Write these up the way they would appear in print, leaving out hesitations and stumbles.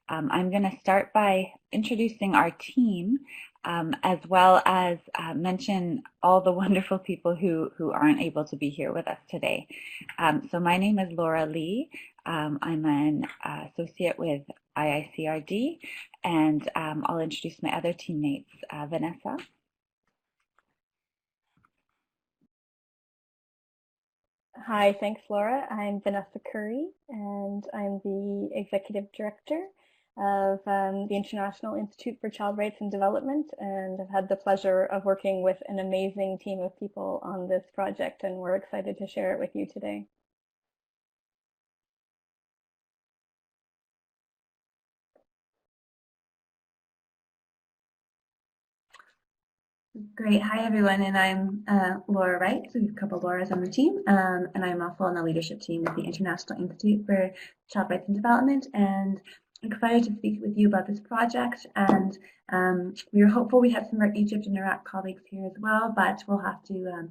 I'm going to start by introducing our team, as well as mention all the wonderful people who aren't able to be here with us today. So my name is Laura Lee. I'm an associate with ICIRD, and I'll introduce my other teammates, Vanessa. Hi, thanks, Laura. I'm Vanessa Curry, and I'm the Executive Director of the International Institute for Child Rights and Development, and I've had the pleasure of working with an amazing team of people on this project, and we're excited to share it with you today. Great. Hi, everyone. And I'm Laura Wright. So we have a couple of Lauras on the team. And I'm also on the leadership team with the International Institute for Child Rights and Development. And I'm excited to speak with you about this project. And we are hopeful we have some of our Egypt and Iraq colleagues here as well, but we'll have to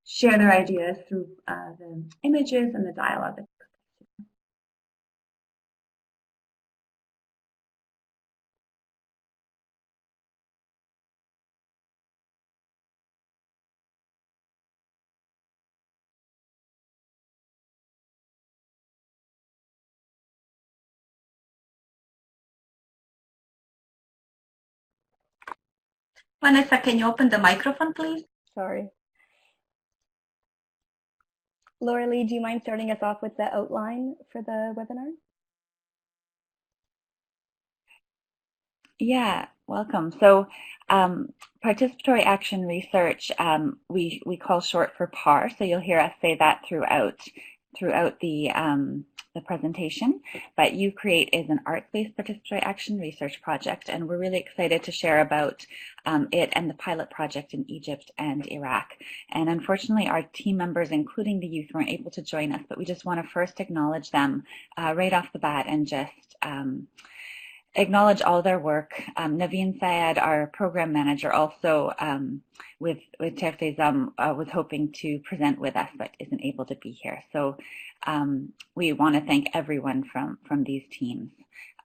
share their ideas through the images and the dialogue. Vanessa, can you open the microphone, please? Sorry. Laura Lee, do you mind starting us off with the outline for the webinar? Yeah, welcome. So participatory action research, we call short for PAR, so you'll hear us say that throughout the presentation. But YouCreate is an arts-based participatory action research project, and we're really excited to share about it and the pilot project in Egypt and Iraq. And unfortunately, our team members, including the youth, weren't able to join us, but we just want to first acknowledge them right off the bat and just acknowledge all their work. Naveen Syed, our program manager, also with Tertezam, was hoping to present with us, but isn't able to be here. So we want to thank everyone from these teams,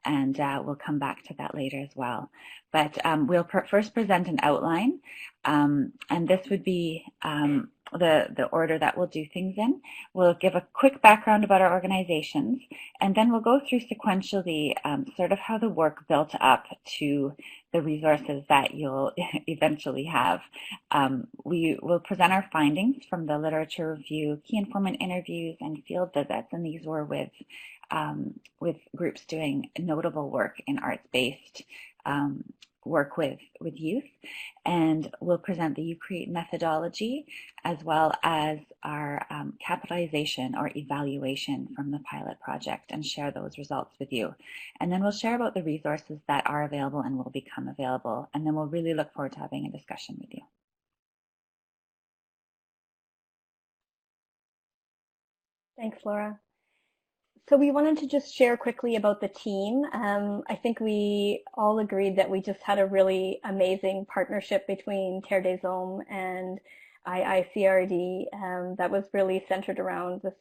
and we'll come back to that later as well. But we'll first present an outline, and this would be the order that we'll do things in. We'll give a quick background about our organizations, and then we'll go through sequentially sort of how the work built up to the resources that you'll eventually have. We will present our findings from the literature review, key informant interviews, and field visits, and these were with groups doing notable work in arts-based work with youth. And we'll present the YouCreate methodology, as well as our capitalization or evaluation from the pilot project, and share those results with you. And then we'll share about the resources that are available and will become available. And then we'll really look forward to having a discussion with you. Thanks, Laura. So we wanted to just share quickly about the team. I think we all agreed that we just had a really amazing partnership between Terre des Hommes and ICIRD that was really centered around this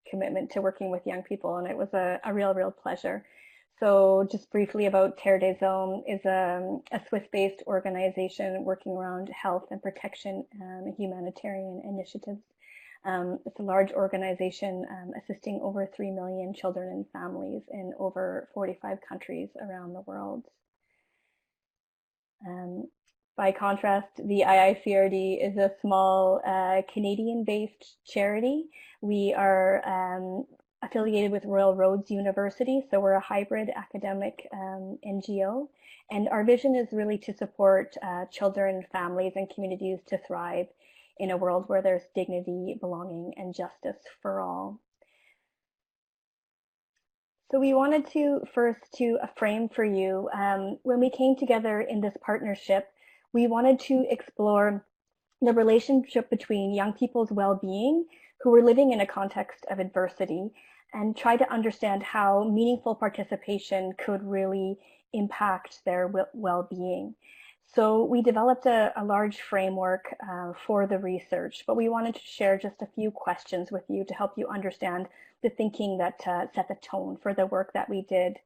commitment to working with young people, and it was a real pleasure. So just briefly about Terre des Hommes is a Swiss-based organization working around health and protection and humanitarian initiatives. It's a large organization assisting over 3 million children and families in over 45 countries around the world. By contrast, the IICRD is a small Canadian-based charity. We are affiliated with Royal Roads University, so we're a hybrid academic NGO. And our vision is really to support children, families, and communities to thrive in a world where there's dignity, belonging, and justice for all. So we wanted to first to frame for you, when we came together in this partnership, we wanted to explore the relationship between young people's well-being who were living in a context of adversity, and try to understand how meaningful participation could really impact their well-being. So we developed a large framework for the research, but we wanted to share just a few questions with you to help you understand the thinking that set the tone for the work that we did.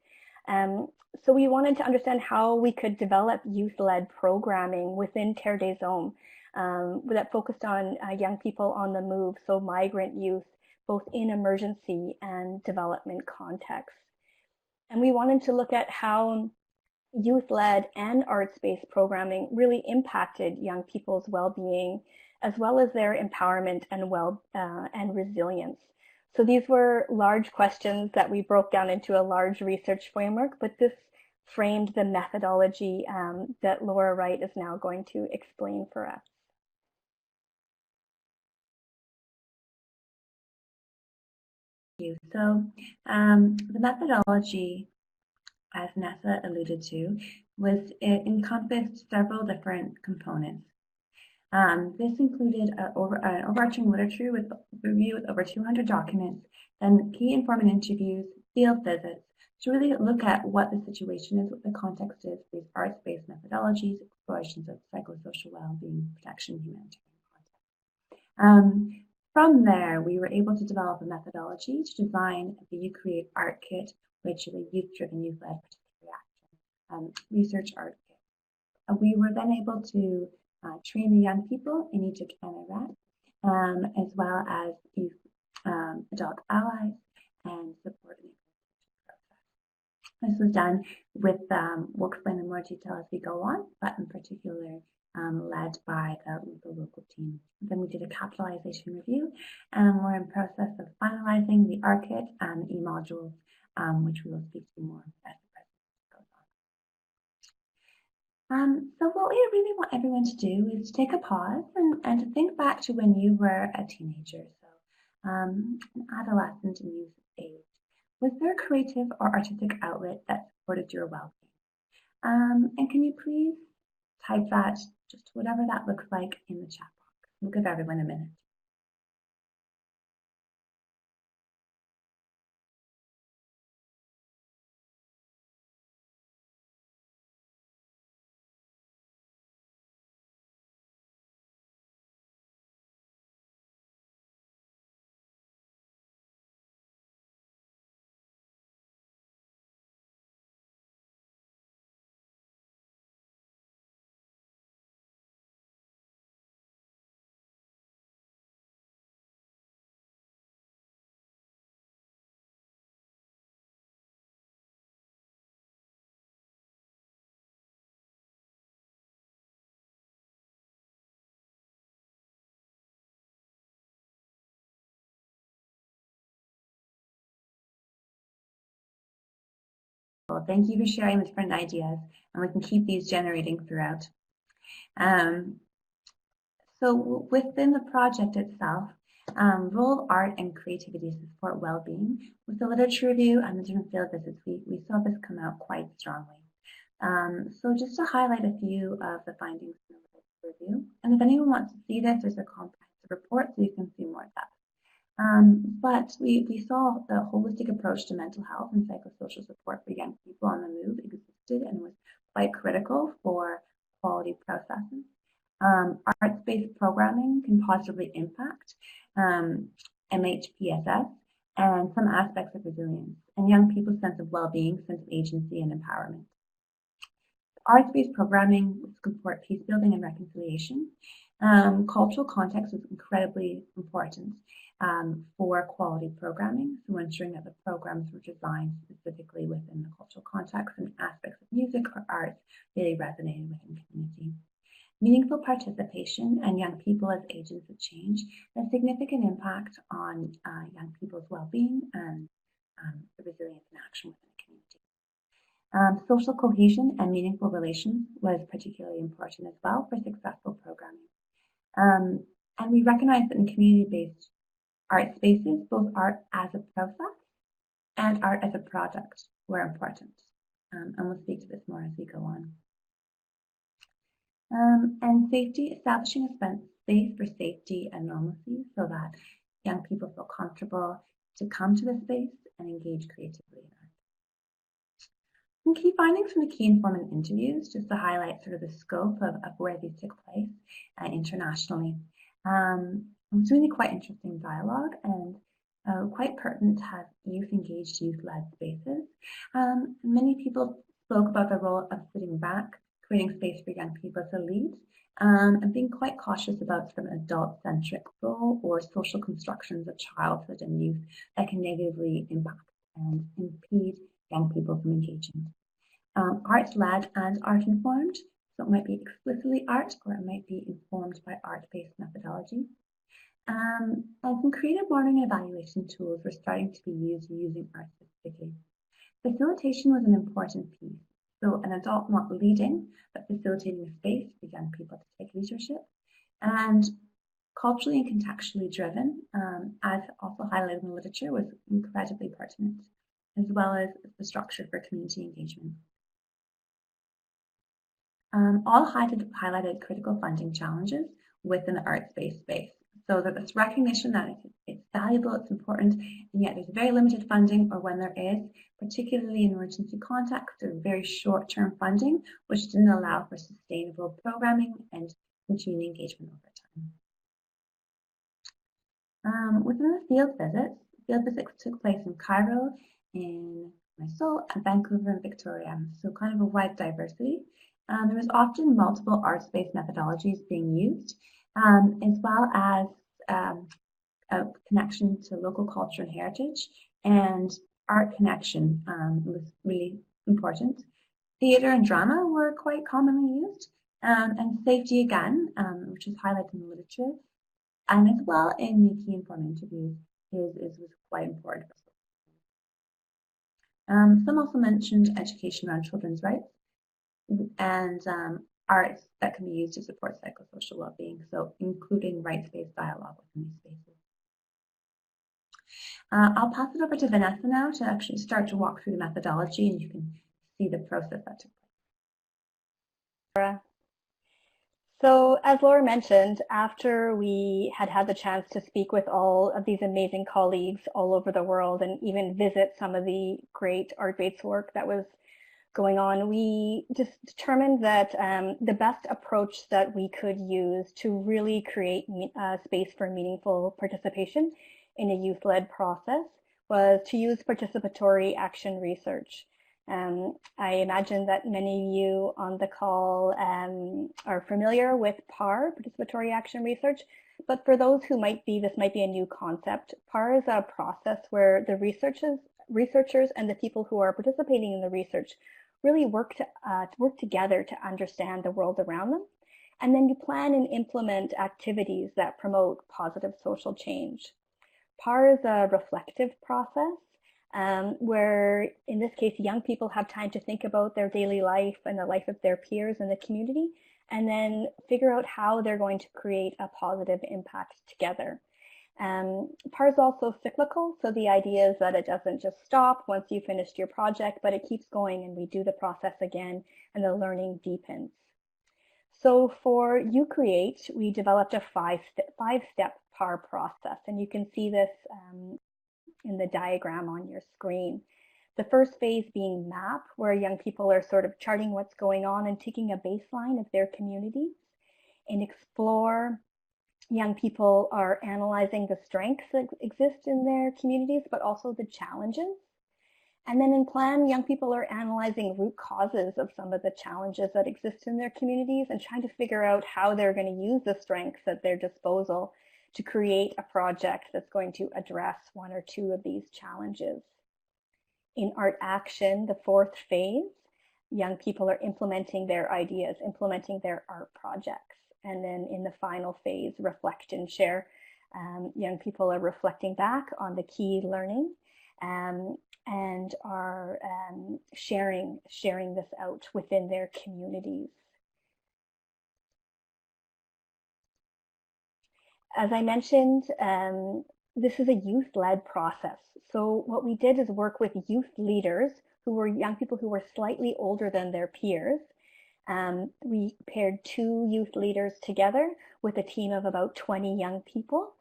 So we wanted to understand how we could develop youth-led programming within Terre des Hommes that focused on young people on the move, so migrant youth, both in emergency and development contexts. And we wanted to look at how youth-led and arts-based programming really impacted young people's well-being, as well as their empowerment and resilience. So these were large questions that we broke down into a large research framework, but this framed the methodology that Laura Wright is now going to explain for us. So the methodology, as Nessa alluded to, it encompassed several different components. This included an overarching literature review with over 200 documents, then key informant interviews, field visits, to really look at what the situation is, what the context is for these arts-based methodologies, explorations of psychosocial well-being, protection, humanitarian context. From there, we were able to develop a methodology to design the YouCreate art kit, which is a youth-driven, youth-led participatory action research art kit. We were then able to train the young people in Egypt and Iraq, as well as youth adult allies, and support the process. This was done with, we'll explain in more detail as we go on, but in particular led by the local team. Then we did a capitalization review, and we're in process of finalizing the art kit and the e-modules, which we will speak to more as the presentation goes on. So what we really want everyone to do is to take a pause and to think back to when you were a teenager, so an adolescent and youth age. Was there a creative or artistic outlet that supported your well-being? And can you please type that, just whatever that looks like, in the chat box? We'll give everyone a minute. Well, thank you for sharing the different ideas, and we can keep these generating throughout. So within the project itself, role of art and creativity to support well-being. With the literature review and the different field visits, we saw this come out quite strongly. So just to highlight a few of the findings from the literature review, and if anyone wants to see this, there's a comprehensive report so you can see more depth. But we saw the holistic approach to mental health and psychosocial support for young people on the move existed and was quite critical for quality processes. Arts-based programming can positively impact MHPSS and some aspects of resilience and young people's sense of well-being, sense of agency and empowerment. Arts-based programming would support peace building and reconciliation. Cultural context was incredibly important for quality programming, so ensuring that the programs were designed specifically within the cultural context and aspects of music or art really resonated within community. Meaningful participation and young people as agents of change has significant impact on young people's well-being and the resilience and action within a community. Social cohesion and meaningful relations was particularly important as well for successful programming. And we recognize that in community-based art spaces, both art as a process and art as a product were important. And we'll speak to this more as we go on. And safety, establishing a space for safety and normalcy so that young people feel comfortable to come to the space and engage creatively in art. Some key findings from the key informant interviews, just to highlight sort of the scope of where these took place internationally. It was really quite interesting dialogue, and quite pertinent to have youth-engaged, youth-led spaces. Many people spoke about the role of sitting back, creating space for young people to lead, and being quite cautious about sort of an adult-centric role or social constructions of childhood and youth that can negatively impact and impede young people from engaging. Art-led and art-informed, so it might be explicitly art or it might be informed by art-based methodology. And some creative learning and evaluation tools were starting to be used using art specifically. Facilitation was an important piece. So an adult not leading, but facilitating a space for young people to take leadership. And culturally and contextually driven, as also highlighted in the literature, was incredibly pertinent, as well as the structure for community engagement. All highlighted critical funding challenges within the arts-based space. So that this recognition that it's valuable, it's important, and yet there's very limited funding, or when there is, particularly in emergency context, or very short-term funding, which didn't allow for sustainable programming and continuing engagement over time. Within the field visits took place in Cairo, in Mysore, and Vancouver and Victoria, so kind of a wide diversity. There was often multiple arts-based methodologies being used, as well as a connection to local culture and heritage, and art connection was really important. Theatre and drama were quite commonly used, and safety again, which is highlighted in the literature, and as well in the key informed interviews, was quite important. Some also mentioned education around children's rights and arts that can be used to support psychosocial well-being, so including rights-based dialogue within these spaces. I'll pass it over to Vanessa now to actually start to walk through the methodology, and you can see the process that took place. So as Laura mentioned, after we had the chance to speak with all of these amazing colleagues all over the world and even visit some of the great art-based work that was going on, we just determined that the best approach that we could use to really create space for meaningful participation in a youth-led process was to use participatory action research. I imagine that many of you on the call are familiar with PAR, Participatory Action Research, but for those who this might be a new concept. PAR is a process where the researchers and the people who are participating in the research really work together to understand the world around them. And then you plan and implement activities that promote positive social change. PAR is a reflective process where, in this case, young people have time to think about their daily life and the life of their peers in the community, and then figure out how they're going to create a positive impact together. PAR is also cyclical, so the idea is that it doesn't just stop once you finished your project, but it keeps going and we do the process again and the learning deepens. So for YouCreate, we developed a five-step PAR process, and you can see this in the diagram on your screen. The first phase being map, where young people are sort of charting what's going on and taking a baseline of their communities. In explore, young people are analyzing the strengths that exist in their communities, but also the challenges. And then in plan, young people are analyzing root causes of some of the challenges that exist in their communities and trying to figure out how they're going to use the strengths at their disposal to create a project that's going to address one or two of these challenges. In art action, the fourth phase, young people are implementing their ideas, implementing their art projects. And then in the final phase, reflect and share, young people are reflecting back on the key learning and are sharing this out within their communities. As I mentioned, this is a youth-led process. So what we did is work with youth leaders who were young people who were slightly older than their peers. We paired 2 youth leaders together with a team of about 20 young people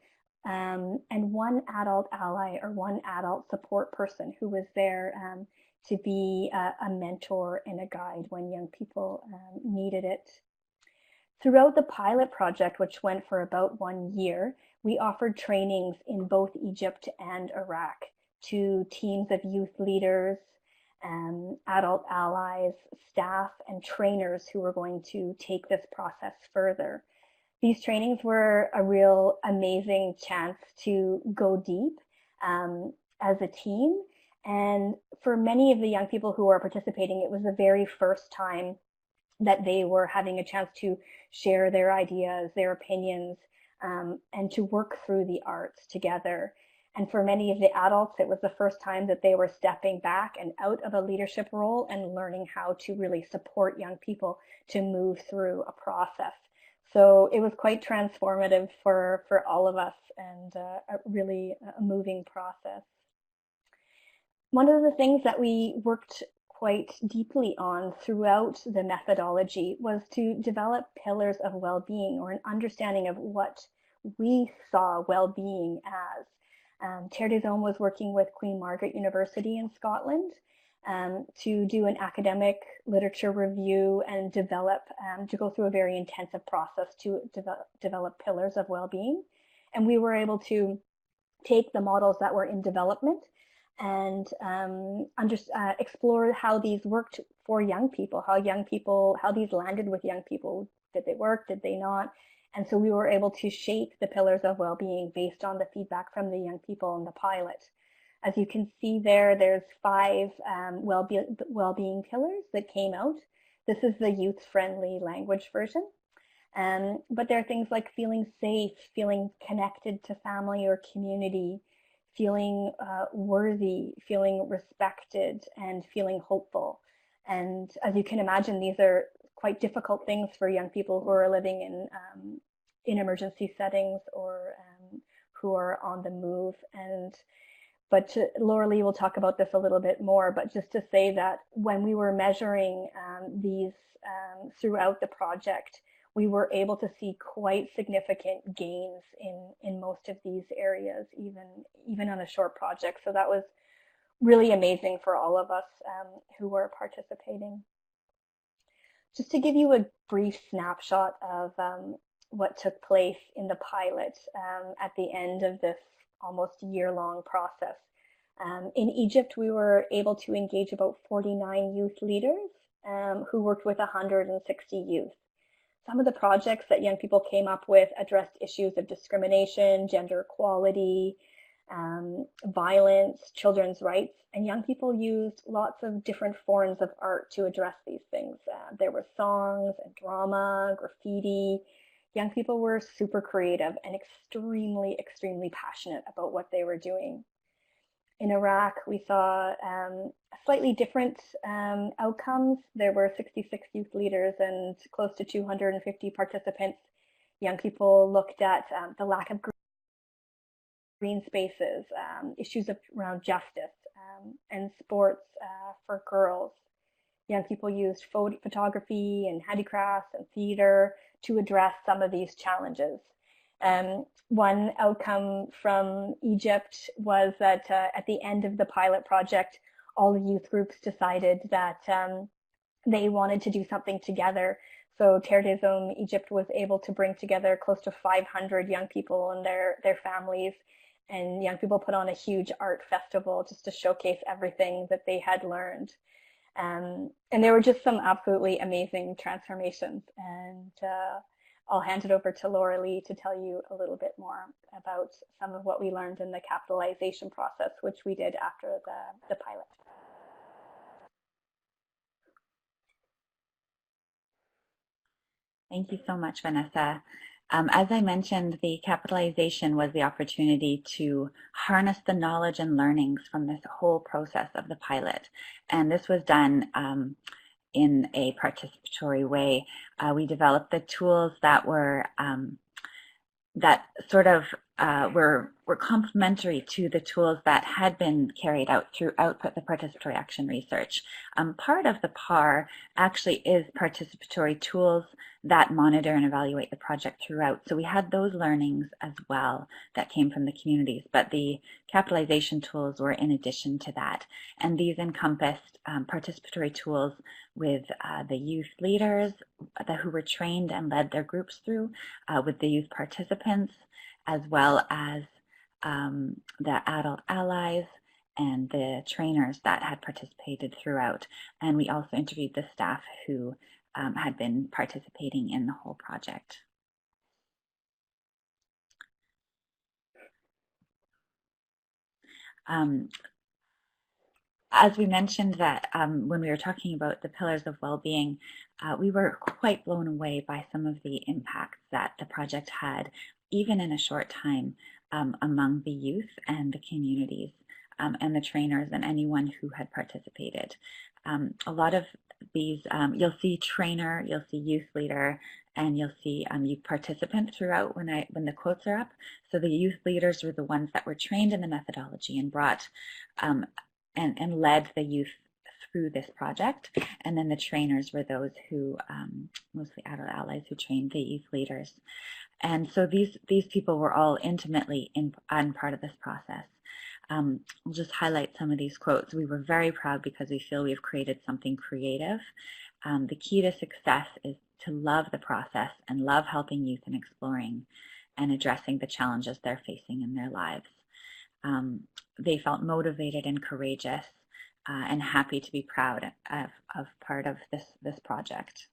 and 1 adult ally or 1 adult support person who was there to be a mentor and a guide when young people needed it. Throughout the pilot project, which went for about 1 year, we offered trainings in both Egypt and Iraq to teams of youth leaders, adult allies, staff, and trainers who were going to take this process further. These trainings were a real amazing chance to go deep as a team. And for many of the young people who were participating, it was the very first time that they were having a chance to share their ideas, their opinions, and to work through the arts together. And for many of the adults, it was the first time that they were stepping back and out of a leadership role and learning how to really support young people to move through a process. So it was quite transformative for all of us, and really a moving process. One of the things that we worked quite deeply on throughout the methodology was to develop pillars of well-being, or an understanding of what we saw well-being as. Terre des Hommes was working with Queen Margaret University in Scotland to do an academic literature review and develop, to go through a very intensive process to develop pillars of well-being. And we were able to take the models that were in development and explore how these worked for young people, how these landed with young people. Did they work? Did they not? And so we were able to shape the pillars of well-being based on the feedback from the young people in the pilot. As you can see there, there's 5 well-being pillars that came out. This is the youth-friendly language version. But there are things like feeling safe, feeling connected to family or community, feeling worthy, feeling respected, and feeling hopeful. And as you can imagine, these are quite difficult things for young people who are living in emergency settings, or who are on the move. But Laura Lee will talk about this a little bit more, but just to say that when we were measuring these throughout the project, we were able to see quite significant gains in most of these areas, even on a short project. So that was really amazing for all of us who were participating. Just to give you a brief snapshot of what took place in the pilot at the end of this almost year-long process. In Egypt, we were able to engage about 49 youth leaders who worked with 160 youth. Some of the projects that young people came up with addressed issues of discrimination, gender equality, violence, children's rights, and young people used lots of different forms of art to address these things. There were songs and drama, graffiti. Young people were super creative and extremely, extremely passionate about what they were doing. In Iraq, we saw slightly different outcomes. There were 66 youth leaders and close to 250 participants. Young people looked at the lack of green spaces, issues around justice, and sports for girls. Young people used photography and handicrafts and theater to address some of these challenges. One outcome from Egypt was that at the end of the pilot project, all the youth groups decided that they wanted to do something together. So Terre des Hommes Egypt was able to bring together close to 500 young people and their families, and young people put on a huge art festival just to showcase everything that they had learned. And there were just some absolutely amazing transformations. And I'll hand it over to Laura Lee to tell you a little bit more about some of what we learned in the capitalization process, which we did after the pilot. Thank you so much, Vanessa. As I mentioned, the capitalization was the opportunity to harness the knowledge and learnings from this whole process of the pilot. And this was done in a participatory way. We developed the tools that were that sort of were complementary to the tools that had been carried out throughout the participatory action research. Part of the PAR actually is participatory tools that monitor and evaluate the project throughout. So we had those learnings as well that came from the communities, but the capitalization tools were in addition to that. And these encompassed participatory tools with the youth leaders who were trained and led their groups through, with the youth participants, as well as the adult allies and the trainers that had participated throughout. And we also interviewed the staff who had been participating in the whole project. As we mentioned that when we were talking about the pillars of well-being, we were quite blown away by some of the impacts that the project had, even in a short time, among the youth and the communities and the trainers and anyone who had participated. A lot of these, you'll see trainer, you'll see youth leader, and you'll see youth participant throughout when the quotes are up. So the youth leaders were the ones that were trained in the methodology and brought and led the youth through this project. And then the trainers were those who, mostly adult allies, who trained the youth leaders. And so these people were all intimately on part of this process. We'll just highlight some of these quotes. We were very proud because we feel we've created something creative. The key to success is to love the process and love helping youth and exploring and addressing the challenges they're facing in their lives. They felt motivated and courageous and happy to be proud of part of this project.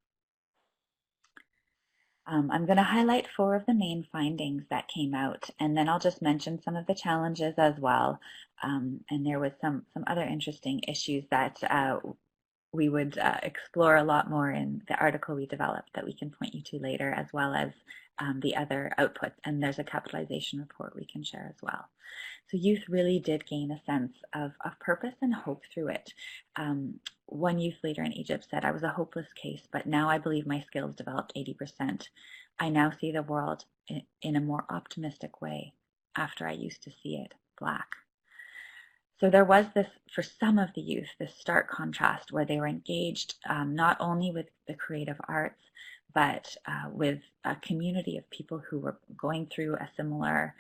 I'm going to highlight 4 of the main findings that came out, and then I'll just mention some of the challenges as well. And there was some other interesting issues that we would explore a lot more in the article we developed that we can point you to later, as well as the other outputs. And there's a capitalization report we can share as well. So youth really did gain a sense of purpose and hope through it. One youth leader in Egypt said, "I was a hopeless case, but now I believe my skills developed 80%. I now see the world in a more optimistic way after I used to see it black." So there was this, for some of the youth, this stark contrast where they were engaged not only with the creative arts, but with a community of people who were going through a similar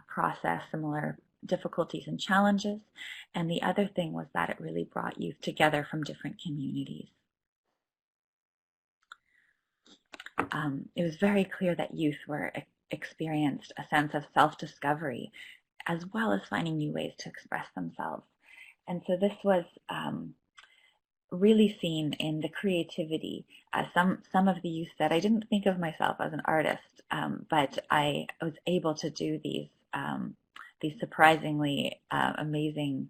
process, similar difficulties and challenges. And the other thing was that it really brought youth together from different communities. It was very clear that youth experienced a sense of self-discovery, as well as finding new ways to express themselves. And so this was really seen in the creativity. Some of the youth said, "I didn't think of myself as an artist, but I was able to do these surprisingly amazing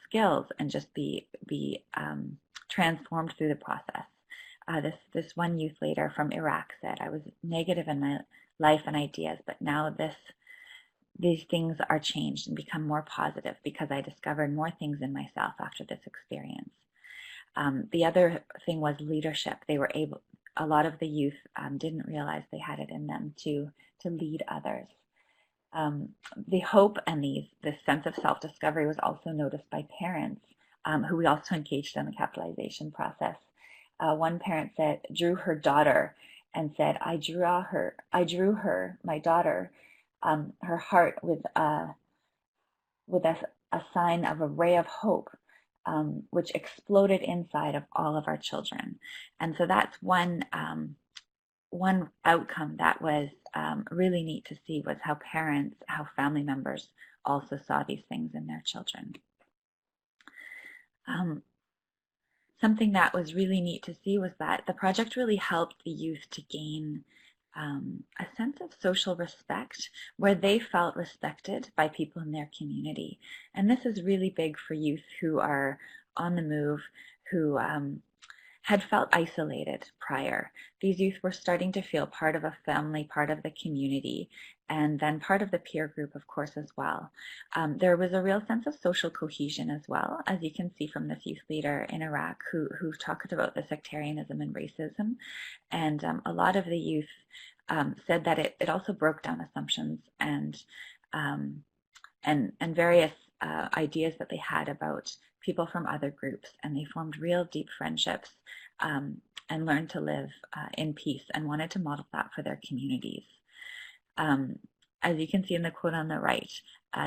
skills and just be transformed through the process." This one youth leader from Iraq said, "I was negative in my life and ideas, but now these things are changed and become more positive because I discovered more things in myself after this experience." The other thing was leadership. They were able, a lot of the youth didn't realize they had it in them to lead others. The hope and this sense of self-discovery was also noticed by parents who we also engaged in the capitalization process. One parent drew her daughter and said, I drew her, my daughter, her heart with a sign of a ray of hope, which exploded inside of all of our children. And so that's one outcome that was really neat to see, was how parents, how family members also saw these things in their children. Something that was really neat to see was that the project really helped the youth to gain a sense of social respect, where they felt respected by people in their community. And this is really big for youth who are on the move, who had felt isolated prior. These youth were starting to feel part of a family, part of the community, and then part of the peer group, of course, as well. There was a real sense of social cohesion as well, as you can see from this youth leader in Iraq who talked about the sectarianism and racism. And a lot of the youth said that it also broke down assumptions and various ideas that they had about people from other groups, and they formed real deep friendships and learned to live in peace and wanted to model that for their communities. As you can see in the quote on the right,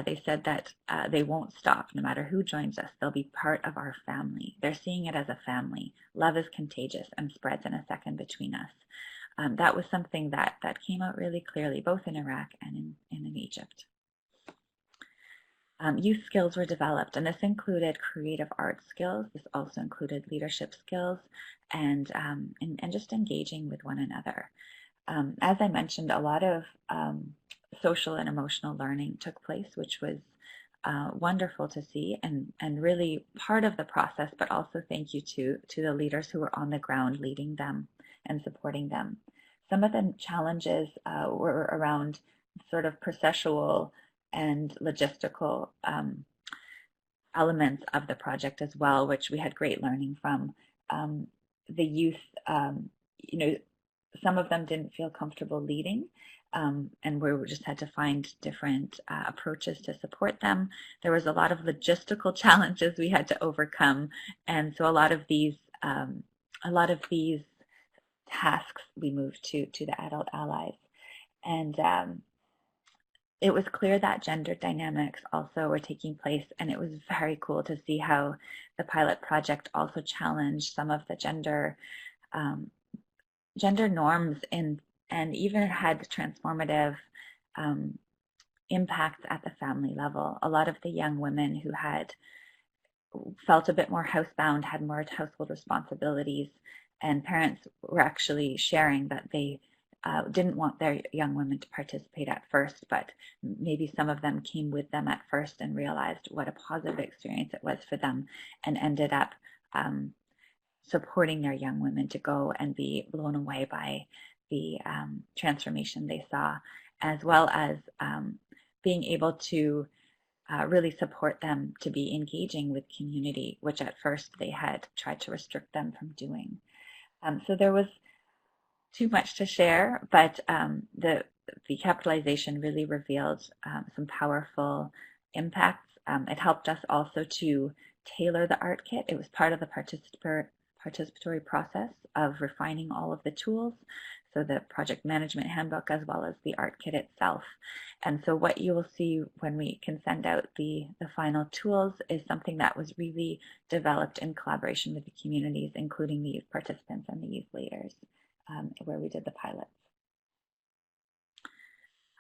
they said that they won't stop no matter who joins us. They'll be part of our family. They're seeing it as a family. Love is contagious and spreads in a second between us. That was something that came out really clearly, both in Iraq and in Egypt. Youth skills were developed, and this included creative art skills. This also included leadership skills and just engaging with one another. As I mentioned, a lot of social and emotional learning took place, which was wonderful to see and really part of the process, but also thank you to the leaders who were on the ground leading them and supporting them. Some of the challenges were around sort of processual and logistical elements of the project as well, which we had great learning from. The youth, some of them didn't feel comfortable leading, and we just had to find different approaches to support them. There was a lot of logistical challenges we had to overcome, and so a lot of these tasks we moved to the adult allies. And it was clear that gender dynamics also were taking place, and it was very cool to see how the pilot project also challenged some of the gender norms and even had transformative impacts at the family level. A lot of the young women who had felt a bit more housebound had more household responsibilities, and parents were actually sharing that they didn't want their young women to participate at first, but maybe some of them came with them at first and realized what a positive experience it was for them, and ended up supporting their young women to go and be blown away by the transformation they saw, as well as being able to really support them to be engaging with community, which at first they had tried to restrict them from doing. So there was too much to share, but the capitalization really revealed some powerful impacts. It helped us also to tailor the art kit. It was part of the participatory process of refining all of the tools, so the project management handbook as well as the art kit itself. And so what you will see when we can send out the final tools is something that was really developed in collaboration with the communities, including the youth participants and the youth leaders, where we did the pilots.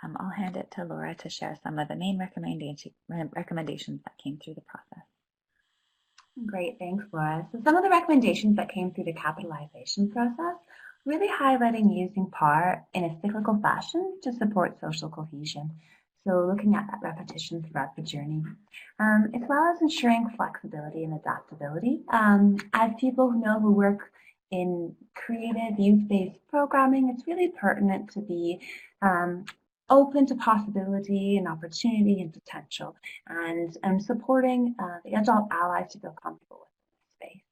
I'll hand it to Laura to share some of the main recommendations that came through the process. Great, thanks, Laura. So some of the recommendations that came through the capitalization process, really highlighting using power in a cyclical fashion to support social cohesion. So looking at that repetition throughout the journey, as well as ensuring flexibility and adaptability. As people who work in creative youth-based programming, it's really pertinent to be open to possibility and opportunity and potential, and supporting the adult allies to feel comfortable with the space.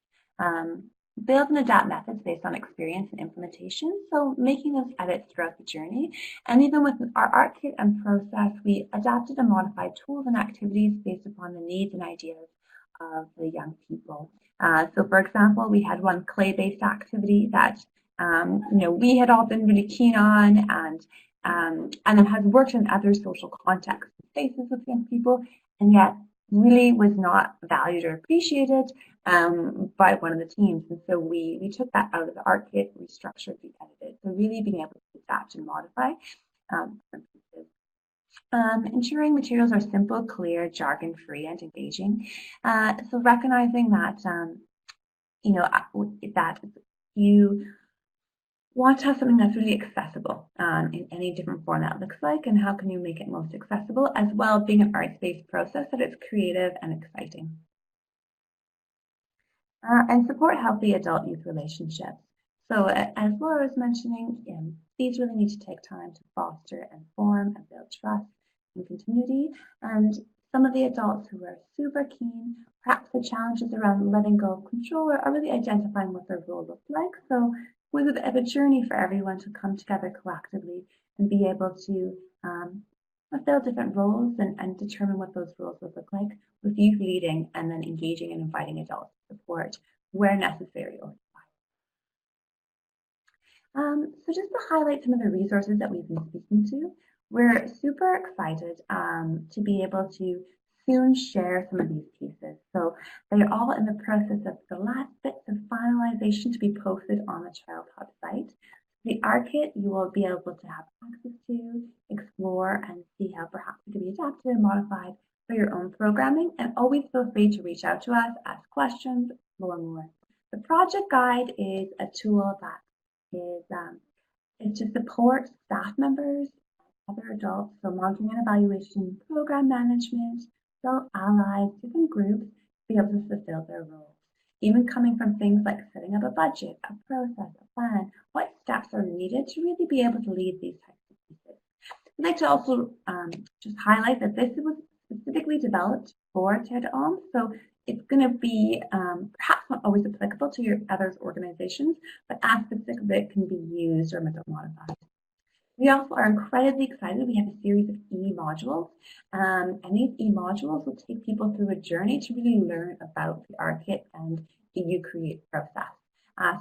Build and adapt methods based on experience and implementation, so making those edits throughout the journey. And even with our art kit and process, we adapted and modified tools and activities based upon the needs and ideas of the young people. So for example, we had one clay-based activity that we had all been really keen on, and then has worked in other social contexts and spaces with young people, and yet really was not valued or appreciated by one of the teams. And so we took that out of the art kit, restructured, re-edited. So really being able to adapt and modify. Ensuring materials are simple, clear, jargon-free, and engaging. So recognizing that that you want to have something that's really accessible in any different form that looks like, and how can you make it most accessible, as well as being an arts-based process that is creative and exciting. and support healthy adult-youth relationships. So as Laura was mentioning, these really need to take time to foster and form and build trust and continuity. And some of the adults who are super keen, perhaps the challenges around letting go of control are really identifying what their role looks like. So it was a bit of a journey for everyone to come together collectively and be able to fulfill different roles and determine what those roles would look like, with youth leading and then engaging and inviting adults to support where necessary or required. So just to highlight some of the resources that we've been speaking to, we're super excited to be able to soon share some of these pieces. So they're all in the process of the last bits of finalization to be posted on the Child Hub site. The ARC kit you will be able to have access to, explore, and see how perhaps it can be adapted and modified for your own programming. And always feel free to reach out to us, ask questions, explore more. The project guide is a tool that is to support staff members, other adults, so monitoring and evaluation, program management, so allies, different groups, to be able to fulfill their roles. Even coming from things like setting up a budget, a process, a plan, what steps are needed to really be able to lead these types of pieces. I'd like to also just highlight that this was specifically developed for Terre d'Homme, so it's going to be perhaps not always applicable to your other organizations, but aspects of it can be used or modified. We also are incredibly excited. We have a series of e-modules, and these e-modules will take people through a journey to really learn about the ARC kit and the YouCreate process.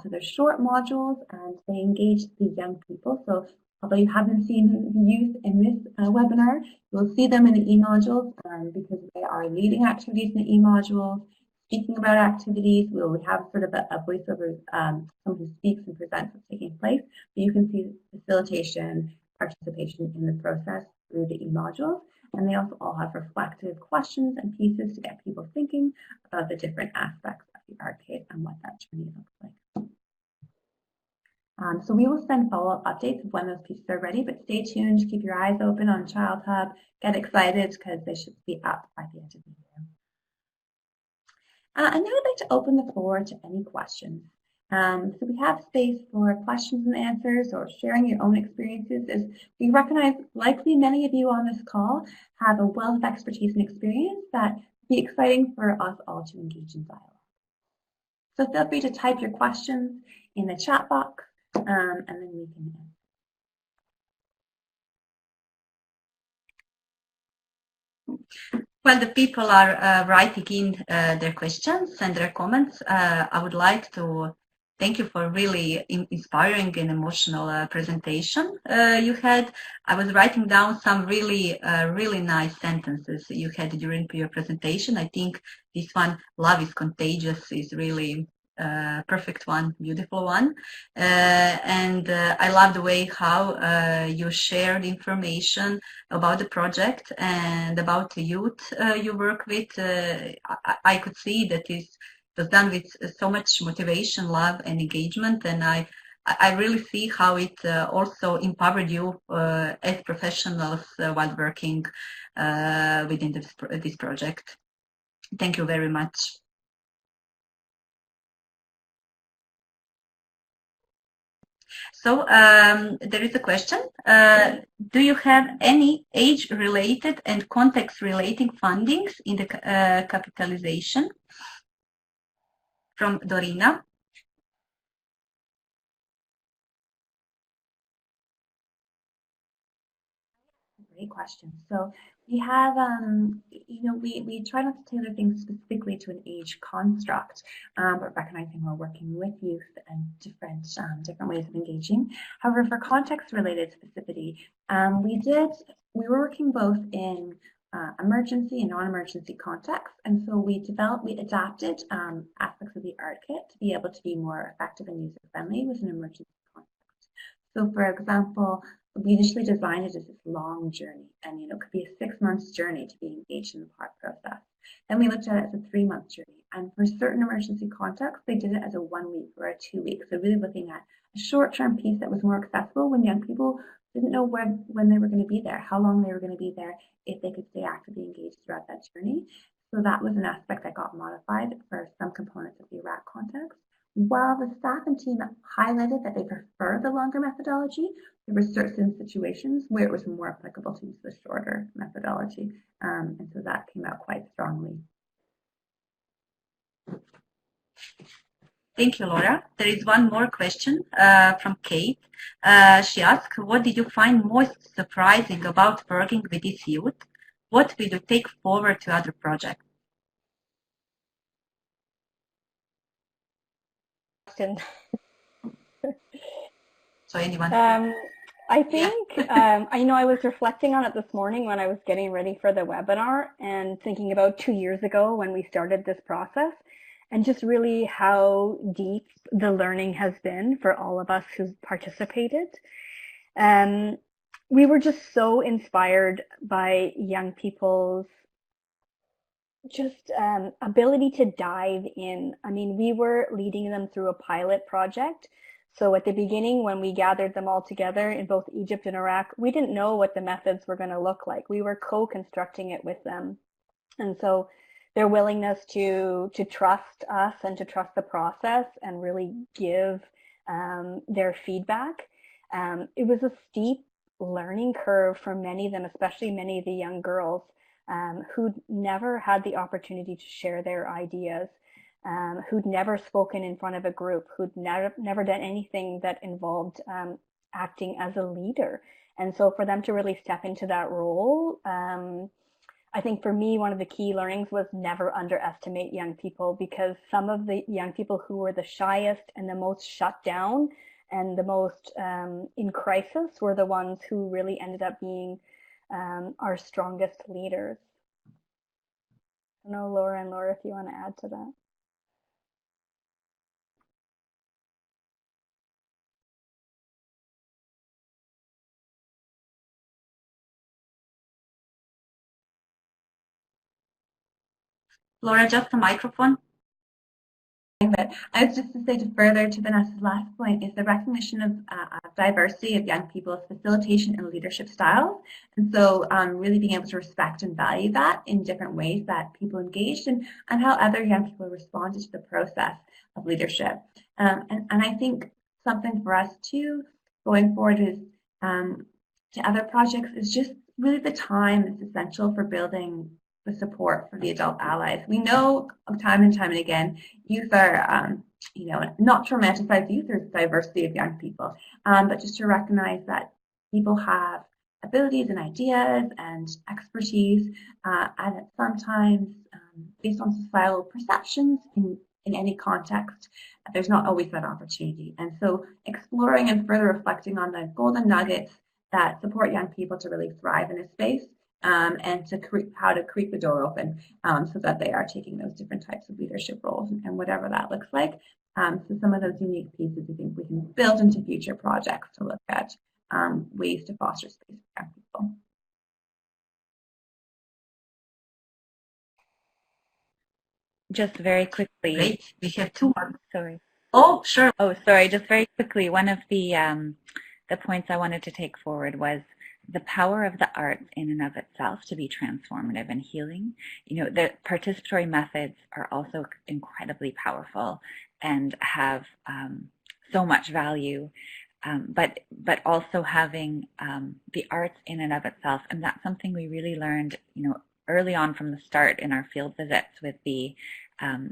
So they're short modules, and they engage the young people. So although you haven't seen the youth in this webinar, you'll see them in the e-modules because they are leading activities in the e-modules, speaking about activities. We have sort of a voiceover, someone who speaks and presents what's taking place. But you can see facilitation, participation in the process through the e-modules. And they also all have reflective questions and pieces to get people thinking about the different aspects of the ARC kit and what that journey looks like. So we will send follow-up updates when those pieces are ready, but stay tuned, keep your eyes open on Child Hub, get excited because they should be up by the end of the year. And now I'd like to open the floor to any questions. So we have space for questions and answers or sharing your own experiences, as we recognize likely many of you on this call have a wealth of expertise and experience that would be exciting for us all to engage in dialogue. So feel free to type your questions in the chat box, and then we can answer. While the people are writing in their questions and their comments, I would like to thank you for really inspiring and emotional presentation you had. I was writing down some really nice sentences you had during your presentation. I think this one, "Love is contagious," is really perfect one, beautiful one. And I love the way how you shared information about the project and about the youth you work with. I could see that it was done with so much motivation, love, and engagement, and I really see how it also empowered you as professionals while working within this project. Thank you very much. So there is a question. Do you have any age-related and context-relating fundings in the capitalization? From Dorina. Great question. So we have, we try not to tailor things specifically to an age construct, but recognizing we're working with youth and different ways of engaging. However, for context-related specificity, we were working both in emergency and non-emergency contexts, and so we adapted aspects of the ARC kit to be able to be more effective and user-friendly with an emergency context. So, for example, we initially designed it as this long journey, and it could be a 6 months journey to be engaged in the PARC process. Then we looked at it as a 3 month journey, and for certain emergency contexts, they did it as a 1 week or a 2 week. So really looking at a short-term piece that was more accessible when young people didn't know when they were going to be there, how long they were going to be there, if they could stay actively engaged throughout that journey. So that was an aspect that got modified for some components of the Iraq context. While the staff and team highlighted that they prefer the longer methodology, there were certain situations where it was more applicable to use the shorter methodology. And so that came out quite strongly. Thank you, Laura. There is one more question from Kate. She asked, what did you find most surprising about working with this youth? What will you take forward to other projects? So anyone? I think, I know I was reflecting on it this morning when I was getting ready for the webinar and thinking about 2 years ago when we started this process and just really how deep the learning has been for all of us who participated. We were just so inspired by young people's just ability to dive in. I mean, we were leading them through a pilot project. So at the beginning, when we gathered them all together in both Egypt and Iraq, we didn't know what the methods were going to look like. We were co-constructing it with them. And so their willingness to trust us and to trust the process and really give their feedback. It was a steep learning curve for many of them, especially many of the young girls who'd never had the opportunity to share their ideas, who'd never spoken in front of a group, who'd never done anything that involved acting as a leader. And so for them to really step into that role, I think for me, one of the key learnings was never underestimate young people, because some of the young people who were the shyest and the most shut down and the most in crisis were the ones who really ended up being our strongest leaders. I don't know, Laura and Laura, if you want to add to that. Laura, just the microphone. But I was just to say, to further to Vanessa's last point, is the recognition of diversity of young people's facilitation and leadership styles. And so really being able to respect and value that in different ways that people engaged and how other young people responded to the process of leadership. And I think something for us too, going forward is to other projects is just really the time that's essential for building the support for the adult allies. We know time and time and again, youth are, not to romanticize youth, there's diversity of young people, but just to recognize that people have abilities and ideas and expertise, and that sometimes, based on societal perceptions in any context, there's not always that opportunity. And so exploring and further reflecting on the golden nuggets that support young people to really thrive in a space, and to how to create the door open so that they are taking those different types of leadership roles and whatever that looks like. So some of those unique pieces I think we can build into future projects to look at ways to foster space for young people. Just very quickly. Great. We have two more. Sorry. Oh, sure. Oh, sorry. Just very quickly. One of the points I wanted to take forward was the power of the arts in and of itself to be transformative and healing. The participatory methods are also incredibly powerful and have so much value, but also having the arts in and of itself, and that's something we really learned, early on from the start in our field visits with the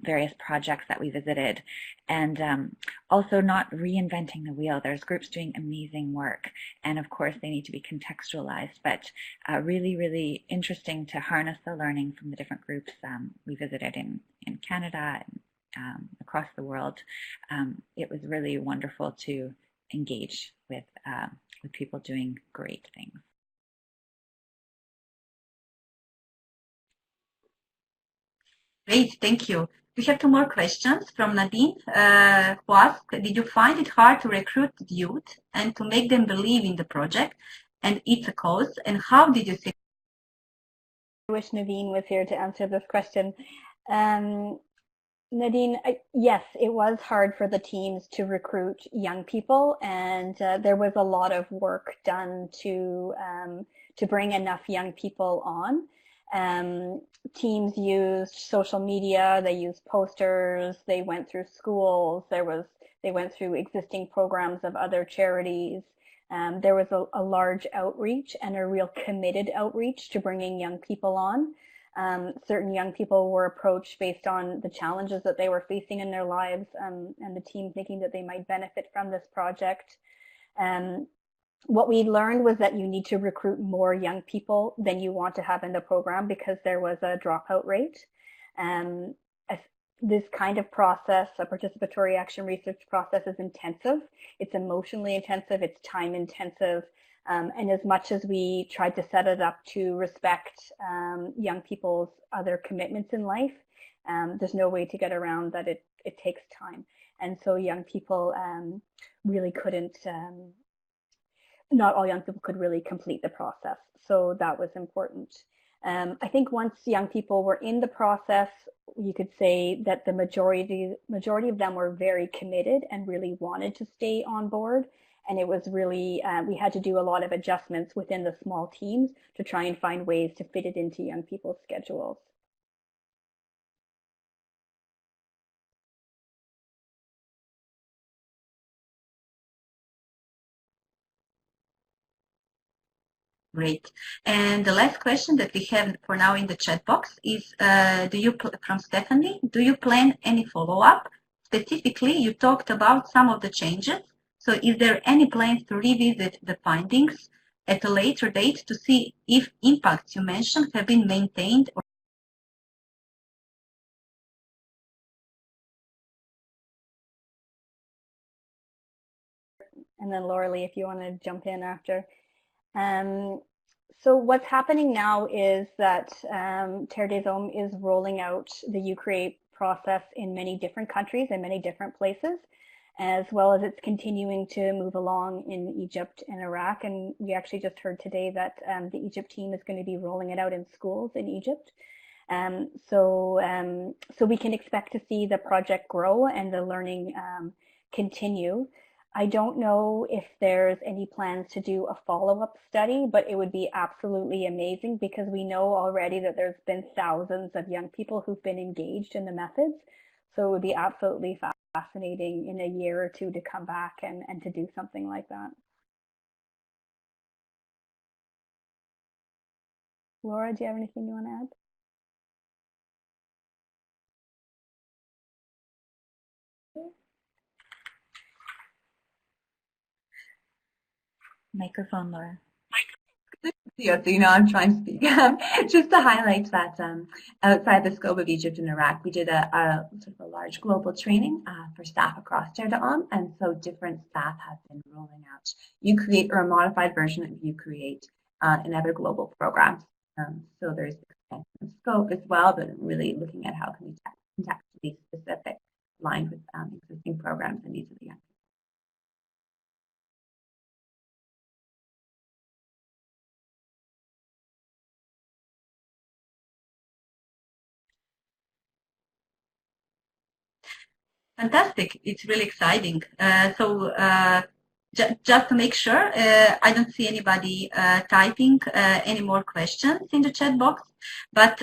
various projects that we visited, and also not reinventing the wheel. There's groups doing amazing work, and of course they need to be contextualized, but really, really interesting to harness the learning from the different groups we visited in Canada and across the world. It was really wonderful to engage with people doing great things. Great, thank you. We have two more questions from Nadine, who asked, did you find it hard to recruit youth and to make them believe in the project and its a cause, and how did you think? I wish Naveen was here to answer this question. Nadine, yes, it was hard for the teams to recruit young people, and there was a lot of work done to bring enough young people on. Teams used social media, they used posters, they went through schools, they went through existing programs of other charities. There was a large outreach and a real committed outreach to bringing young people on. Certain young people were approached based on the challenges that they were facing in their lives, and the team thinking that they might benefit from this project. What we learned was that you need to recruit more young people than you want to have in the program because there was a dropout rate. This kind of process, a participatory action research process, is intensive. It's emotionally intensive, it's time intensive, and as much as we tried to set it up to respect young people's other commitments in life, there's no way to get around that it takes time. And so young people really couldn't, not all young people could really complete the process. So that was important. I think once young people were in the process, you could say that the majority of them were very committed and really wanted to stay on board. And it was really, we had to do a lot of adjustments within the small teams to try and find ways to fit it into young people's schedules. Great. And the last question that we have for now in the chat box is from Stephanie, do you plan any follow-up? Specifically, you talked about some of the changes. So is there any plans to revisit the findings at a later date to see if impacts you mentioned have been maintained? And then Laura Lee, if you want to jump in after. So what's happening now is that Terre des Hommes is rolling out the YouCreate process in many different countries and many different places, as well as it's continuing to move along in Egypt and Iraq. And we actually just heard today that the Egypt team is going to be rolling it out in schools in Egypt. So we can expect to see the project grow and the learning continue. I don't know if there's any plans to do a follow-up study, but it would be absolutely amazing because we know already that there's been thousands of young people who've been engaged in the methods. So it would be absolutely fascinating in a year or two to come back and to do something like that. Laura, do you have anything you want to add? Microphone, Laura. Yeah, so I'm trying to speak. Just to highlight that outside the scope of Egypt and Iraq, we did a sort of a large global training for staff across Terre des Hommes, and so different staff have been rolling out YouCreate or a modified version of YouCreate in other global programs. So there's extensive scope as well, but really looking at how can we contextually specific, aligned with existing programs and needs of the young people. Fantastic. It's really exciting. Just to make sure, I don't see anybody typing any more questions in the chat box. But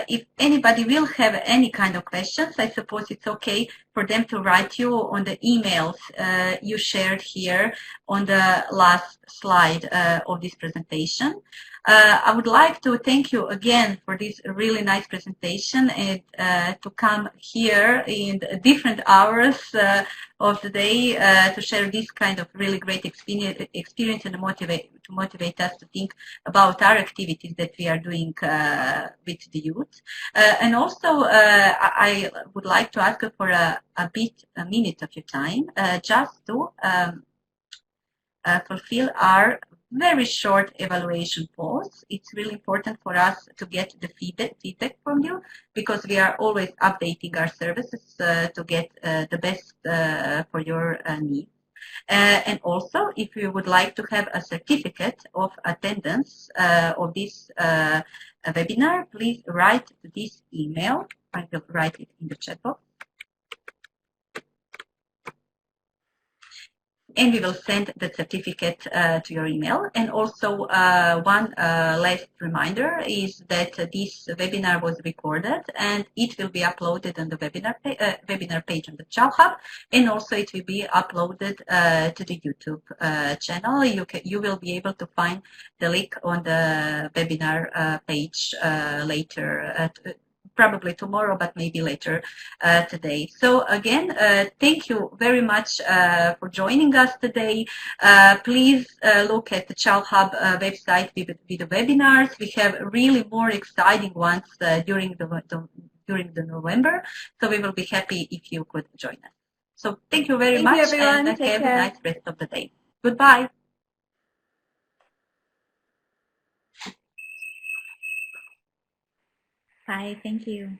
if anybody will have any kind of questions, I suppose it's okay for them to write you on the emails you shared here on the last slide of this presentation. I would like to thank you again for this really nice presentation and to come here in different hours of the day to share this kind of really great experience and to motivate us to think about our activities that we are doing with the youth. And also, I would like to ask for a minute of your time just to fulfill our very short evaluation pause. It's really important for us to get the feedback from you because we are always updating our services to get the best for your needs. And also, if you would like to have a certificate of attendance of this webinar, please write to this email. I will write it in the chat box. and we will send the certificate to your email. And also one last reminder is that this webinar was recorded and it will be uploaded on the webinar page on the Child Hub, and also it will be uploaded to the YouTube channel. You will be able to find the link on the webinar page later, probably tomorrow, but maybe later today. So again, thank you very much for joining us today. Please look at the Child Hub website with the webinars. We have really more exciting ones during the November. So we will be happy if you could join us. So thank you very much, everyone. and Take have care. a nice rest of the day. Goodbye. Bye. Thank you.